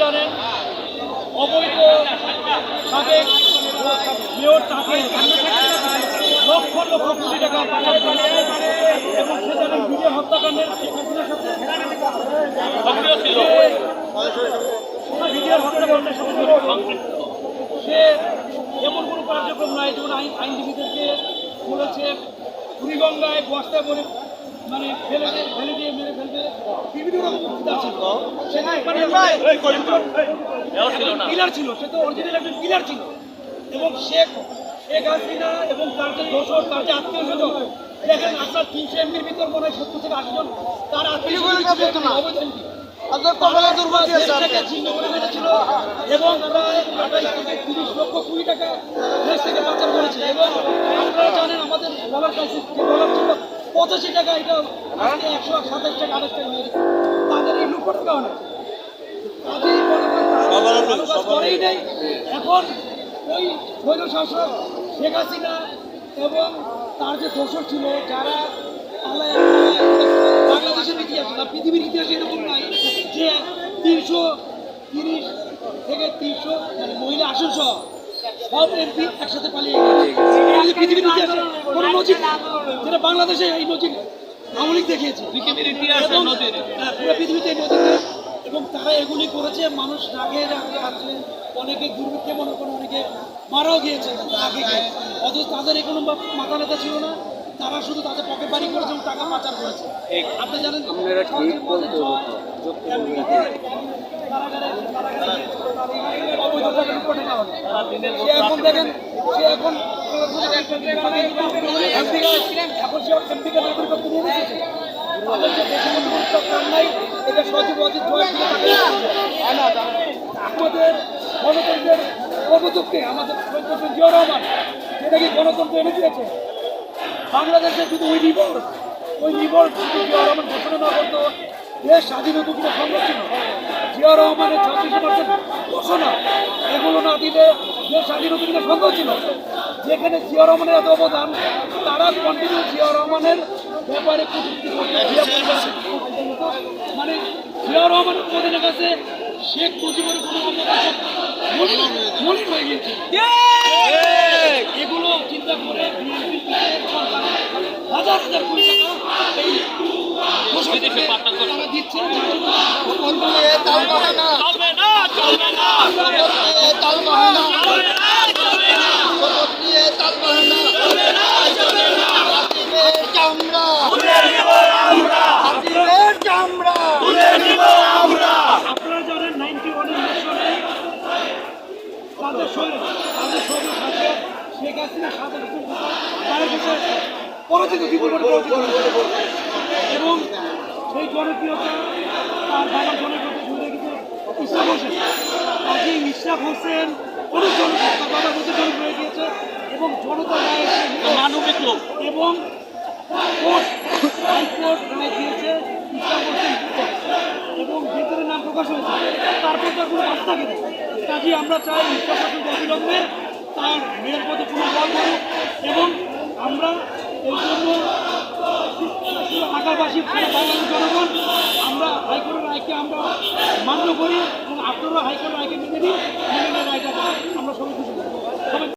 জানেন অবৈধ সাবেক মেয়র তাকে লক্ষ লক্ষ কোটি টাকা পাচার করেছে এবং সে জানেন বিজয় হত্যাকাণ্ডের বিজয়ের হত্যাকাণ্ডের সঙ্গে সে এমন কোনো কার্যক্রম নয় যেমন আইনজীবীদেরকে বলেছে বুড়িগঙ্গায় বস্তায় বলে মানে ফেলে দিয়ে মেরে ফেলবে বিভিন্ন রকম ছিল কিলার ছিল, সে তো অরিজিনাল একজন কিলার ছিল এবং শেখ হাসিনা এবং তার যে দোষর তার যে আত্মীয় স্বজন দেখেন আপনার 300 এমপির ভিতর মনে হয় 70 থেকে 80 জন তার আত্মীয় এবং প্রায় 30 লক্ষ কোটি টাকা দেশ থেকে পাচার করেছে এবং আপনারা জানেন আমাদের ডলার ক্রাইসিস যে ডলার ছিল 85 টাকা, এটা 127 টাকা 28 টাকা হয়ে গেছে। তাদের এই লুকোটা কারণে করেই নেই। এখন ওই বৈধ শাসক শেখ হাসিনা এবং তার যে দোষর ছিল যারা বাংলাদেশের ইতিহাস না পৃথিবীর ইতিহাসে এরকম নাই যে 330 থেকে 300 মানে মহিলা আসন সহ সব এমপি একসাথে পালিয়ে গেছে। পৃথিবীর ইতিহাসে কোনো নজির যেটা বাংলাদেশে এই নজির আওয়ামী লীগ দেখিয়েছে পৃথিবীর ইতিহাসে নজির পুরো পৃথিবীতে এই নজির নেই এবং তারা এগুলি করেছে। মানুষ না খেয়ে আছে, অনেকে দুর্ভিক্ষে মনে করেন, অনেকে মারাও গিয়েছে আগে, অথচ তাদের কোনো মাথা ব্যথা ছিল না। তারা শুধু তাদের পকেট বাড়ি করেছে এবং টাকা পাচার করেছে। আপনি জানেন এখন দেখেন সে এখন এমপিকে নাগরিকত্ব নিয়ে এসেছে। তাদের যে দেশের মধ্যে নাই এটা সজীব অজিত আমাদের গণতন্ত্রের প্রবর্তককে আমাদের জিয়াউর রহমান যেটা কি গণতন্ত্র এনে দিয়েছে বাংলাদেশে শুধু ওই রিভোল্ট শুধু জিয়াউর রহমান ঘোষণা না করতো দেশ স্বাধীন হতো কিনা সম্ভব ছিল। জিয়াউর রহমানের 36% ঘোষণা এগুলো না দিলে দেশ স্বাধীন হতো কিনা সম্ভব ছিল। যেখানে জিয়াউর রহমানের এত অবদান তারা কন্টিনিউ জিয়াউর রহমানের ব্যাপারে মানে জিয়াউর রহমানের প্রতিনের কাছে শেখ মুজিবের কোনো মলিন হয়ে গিয়েছে। এগুলো চিন্তা করে হাজার হাজার কোটি টাকা দিচ্ছে। আপনারা জানেন 91 ইলেকশনে তাদের শরীর শেখ হাসিনা পরাজিত এবং সেই জনপ্রিয়তা তার বাবার জনপ্রিয়তা ঘুরে গেছে ইশরাক হোসেন। কাজী ইশরাক হোসেন অনেক জনপ্রিয়, তার বাবার মধ্যে জনপ্রিয় হয়ে গিয়েছে এবং জনতার রায় মানবিক লোক এবং হাইকোর্ট রায় দিয়েছে ইশরাক হোসেন এবং ভেতরে নাম প্রকাশ হয়েছে। তারপর তার কোনো বাদ থাকে না। কাজী আমরা চাই ইশরাক হোসেন অবিলম্বে তার মেয়ের পদে পুনর্বহাল করুক এবং আমরা এই জন্য ঢাকাবাসী বাংলাদেশের জনগণ আমরা হাইকোর্টের রায়কে আমরা মান্য করি এবং আপনারা হাইকোর্টের রায়কে মেনে নিন, মেনে রায়টা আমরা সবাই খুশি করি।